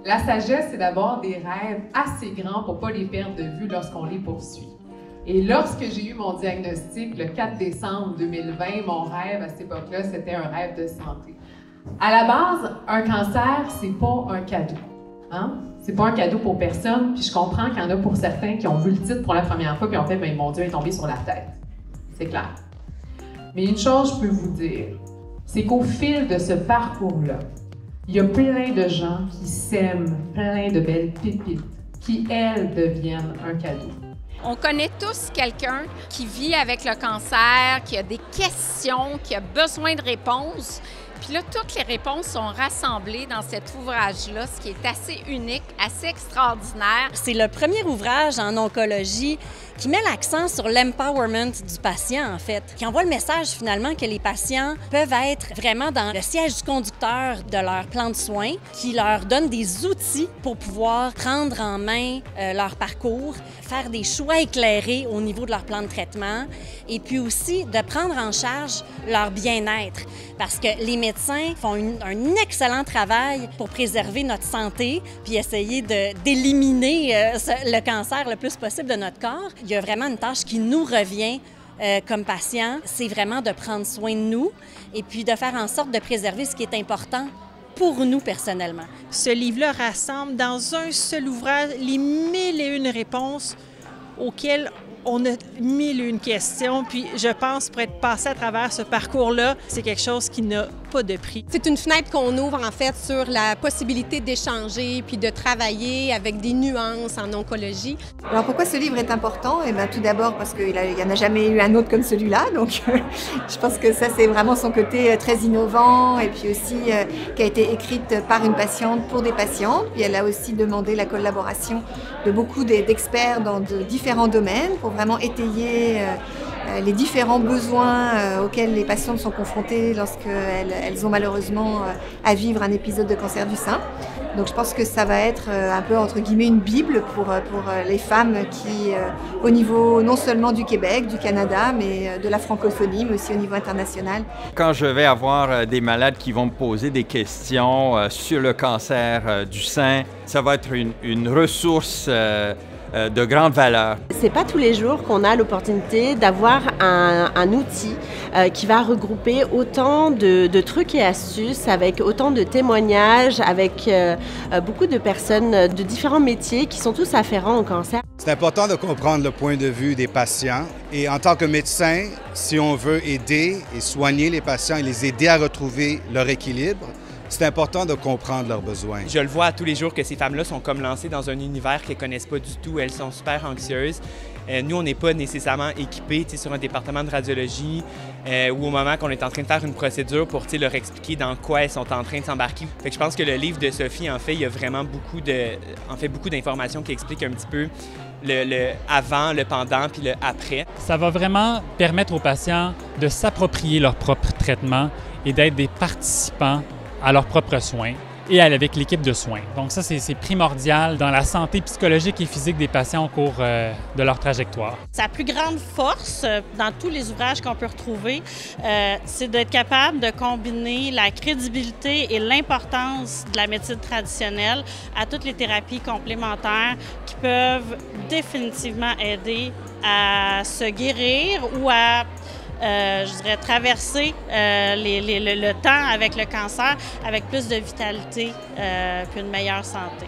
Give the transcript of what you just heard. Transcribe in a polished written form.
La sagesse, c'est d'avoir des rêves assez grands pour ne pas les perdre de vue lorsqu'on les poursuit. Et lorsque j'ai eu mon diagnostic le 4 décembre 2020, mon rêve à cette époque-là, c'était un rêve de santé. À la base, un cancer, c'est pas un cadeau. Hein? C'est pas un cadeau pour personne, puis je comprends qu'il y en a pour certains qui ont vu le titre pour la première fois, puis en fait, ben, mon Dieu est tombé sur la tête. C'est clair. Mais une chose, je peux vous dire, c'est qu'au fil de ce parcours-là, il y a plein de gens qui sèment plein de belles pépites qui, elles, deviennent un cadeau. On connaît tous quelqu'un qui vit avec le cancer, qui a des questions, qui a besoin de réponses. Puis là, toutes les réponses sont rassemblées dans cet ouvrage-là, ce qui est assez unique, assez extraordinaire. C'est le premier ouvrage en oncologie qui met l'accent sur l'empowerment du patient, en fait, qui envoie le message finalement que les patients peuvent être vraiment dans le siège du conducteur de leur plan de soins, qui leur donne des outils pour pouvoir prendre en main leur parcours, faire des choix éclairés au niveau de leur plan de traitement et puis aussi de prendre en charge leur bien-être. Parce que les médecins font un excellent travail pour préserver notre santé puis essayer d'éliminer le cancer le plus possible de notre corps. Il y a vraiment une tâche qui nous revient comme patients, c'est vraiment de prendre soin de nous et puis de faire en sorte de préserver ce qui est important pour nous personnellement. Ce livre-là rassemble dans un seul ouvrage les 1001 réponses auxquelles on a 1001 questions, puis je pense pour être passé à travers ce parcours-là, c'est quelque chose qui n'a pas de prix. C'est une fenêtre qu'on ouvre en fait sur la possibilité d'échanger puis de travailler avec des nuances en oncologie. Alors pourquoi ce livre est important? Eh bien, tout d'abord parce qu'il n'y en a jamais eu un autre comme celui-là, donc je pense que ça c'est vraiment son côté très innovant et puis aussi qui a été écrite par une patiente pour des patientes. Puis elle a aussi demandé la collaboration de beaucoup d'experts dans de différents domaines pour vraiment étayer les différents besoins auxquels les patientes sont confrontées lorsqu'elles ont malheureusement à vivre un épisode de cancer du sein. Donc je pense que ça va être un peu entre guillemets une bible pour les femmes qui, au niveau non seulement du Québec, du Canada, mais de la francophonie, mais aussi au niveau international. Quand je vais avoir des malades qui vont me poser des questions sur le cancer du sein, ça va être une ressource de grande valeur. C'est pas tous les jours qu'on a l'opportunité d'avoir un outil qui va regrouper autant de trucs et astuces, avec autant de témoignages, avec beaucoup de personnes de différents métiers qui sont tous afférents au cancer. C'est important de comprendre le point de vue des patients et en tant que médecin, si on veut aider et soigner les patients et les aider à retrouver leur équilibre, c'est important de comprendre leurs besoins. Je le vois tous les jours que ces femmes-là sont comme lancées dans un univers qu'elles ne connaissent pas du tout. Elles sont super anxieuses. Nous, on n'est pas nécessairement équipés sur un département de radiologie ou au moment qu'on est en train de faire une procédure pour leur expliquer dans quoi elles sont en train de s'embarquer. Fait que je pense que le livre de Sophie, en fait, il y a vraiment beaucoup d'informations qui expliquent un petit peu le avant, le pendant puis le après. Ça va vraiment permettre aux patients de s'approprier leur propre traitement et d'être des participants à leurs propres soins et avec l'équipe de soins. Donc ça, c'est primordial dans la santé psychologique et physique des patients au cours de leur trajectoire. Sa plus grande force dans tous les ouvrages qu'on peut retrouver, c'est d'être capable de combiner la crédibilité et l'importance de la médecine traditionnelle à toutes les thérapies complémentaires qui peuvent définitivement aider à se guérir ou à je dirais, traverser le temps avec le cancer avec plus de vitalité puis une meilleure santé.